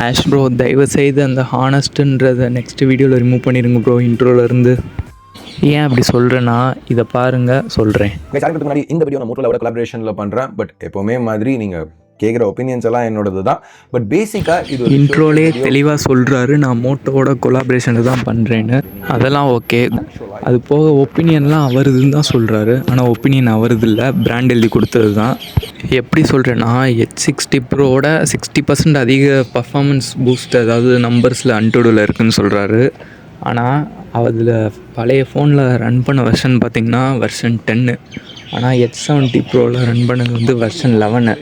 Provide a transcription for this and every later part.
Ash bro தயவு செய்து அந்த ஹானஸ்ட்டுன்றதை நெக்ஸ்ட் வீடியோவில் ரிமூவ் பண்ணிடுங்க ப்ரோ இன்ட்ரோலேருந்து. ஏன் அப்படி சொல்கிறேன்னா இதை பாருங்கள் சொல்கிறேன். முன்னாடி இந்த வீடியோ நான் மோட்டோவோட கொலாபரேஷனில் பண்ணுறேன். பட் எப்போவுமே மாதிரி நீங்கள் கேட்குற ஒப்பீனியன்ஸ் எல்லாம் என்னோடது தான். பட் பேசிக்காக இது இன்ட்ரோலே தெளிவாக சொல்கிறாரு நான் மோட்டோவோட கொலாபரேஷனில் தான் பண்ணுறேன்னு. அதெல்லாம் ஓகே. அது போக ஒப்பீனியன்லாம் அவருதுன்னு தான் சொல்கிறாரு. ஆனால் ஒப்பீனியன் அவரது இல்லை, பிராண்ட் எழுதி கொடுத்தது தான். எப்படி சொல்கிறேன்னா H60 ப்ரோவோட 60% அதிக பர்ஃபார்மன்ஸ் பூஸ்ட் அதாவது நம்பர்ஸில் அன்டூடில் இருக்குதுன்னு சொல்கிறாரு. ஆனால் அதில் பழைய ஃபோனில் ரன் பண்ண வெர்ஷன் பார்த்திங்கன்னா வெர்ஷன் 10. ஆனால் H70 ப்ரோவில் ரன் பண்ணது வந்து வெர்ஷன் 11.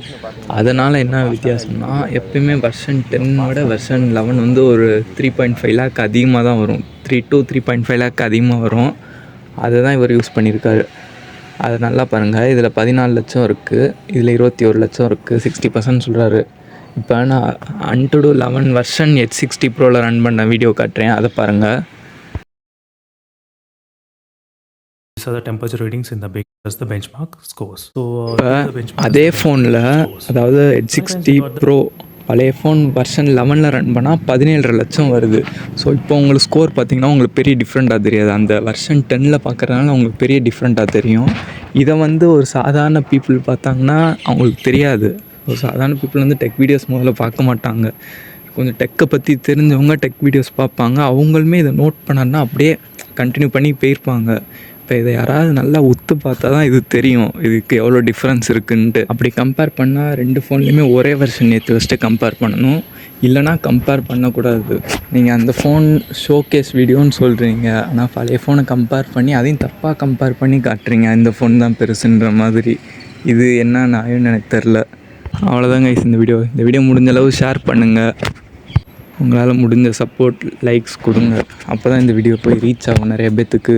அதனால் என்ன வித்தியாசம்னா எப்பயுமே வெர்ஷன் 10ஓட வெர்ஷன் 11 வந்து ஒரு 3.5 லேக் அதிகமாக தான் வரும். 3 to 3.5 லேக் அதிகமாக வரும். அதை தான் இவர் யூஸ் பண்ணியிருக்காரு. அதை நல்லா பாருங்கள். இதில் 14 லட்சம் இருக்குது, இதில் 21 லட்சம் இருக்குது, 60% சொல்கிறாரு. இப்போ நான் அன்டுடு 11 வெர்ஷன் H60 ப்ரோவில் ரன் பண்ண வீடியோ காட்டுறேன், அதை பாருங்கள். These are the temperature readings in the big as the benchmark scores. So அதே ஃபோனில் அதாவது H60 ப்ரோ பழைய ஃபோன் வெர்ஷன் 11 ரன் பண்ணால் 17.5 லட்சம் வருது. ஸோ இப்போ உங்களுக்கு ஸ்கோர் பார்த்திங்கன்னா உங்களுக்கு பெரிய டிஃப்ரெண்ட்டாக தெரியாது. அந்த வெர்ஷன் 10 பார்க்குறதுனால உங்களுக்கு பெரிய டிஃப்ரெண்ட்டாக தெரியும். இதை வந்து ஒரு சாதாரண பீப்புள் பார்த்தாங்கன்னா அவங்களுக்கு தெரியாது. ஒரு சாதாரண பீப்புள் வந்து டெக் வீடியோஸ் முதல்ல பார்க்க மாட்டாங்க. கொஞ்சம் டெக்கை பற்றி தெரிஞ்சவங்க டெக் வீடியோஸ் பார்ப்பாங்க. அவங்களுமே இதை நோட் பண்ணாருன்னா அப்படியே கண்டினியூ பண்ணி போயிருப்பாங்க. இப்போ இதை யாராவது நல்லா உத்து பார்த்தா தான் இது தெரியும், இதுக்கு எவ்வளோ டிஃப்ரென்ஸ் இருக்குன்ட்டு. அப்படி கம்பேர் பண்ணால் 2 ஃபோன்லேயுமே ஒரே வெர்ஷன் ஏற்றி வச்சுட்டு கம்பேர் பண்ணணும், இல்லைனா கம்பேர் பண்ணக்கூடாது. நீங்கள் அந்த ஃபோன் ஷோகேஸ் வீடியோன்னு சொல்கிறீங்க, ஆனால் பழைய ஃபோனை கம்பேர் பண்ணி அதையும் தப்பாக கம்பேர் பண்ணி காட்டுறீங்க. இந்த ஃபோன் தான் பெருசுன்ற மாதிரி. இது என்ன நியாயம்னு எனக்கு தெரில. அவ்வளோதாங்க இந்த வீடியோ முடிஞ்ச அளவு ஷேர் பண்ணுங்கள். உங்களால் முடிஞ்ச சப்போர்ட் லைக்ஸ் கொடுங்க. அப்போ தான் இந்த வீடியோ போய் ரீச் ஆகும் நிறைய பேத்துக்கு.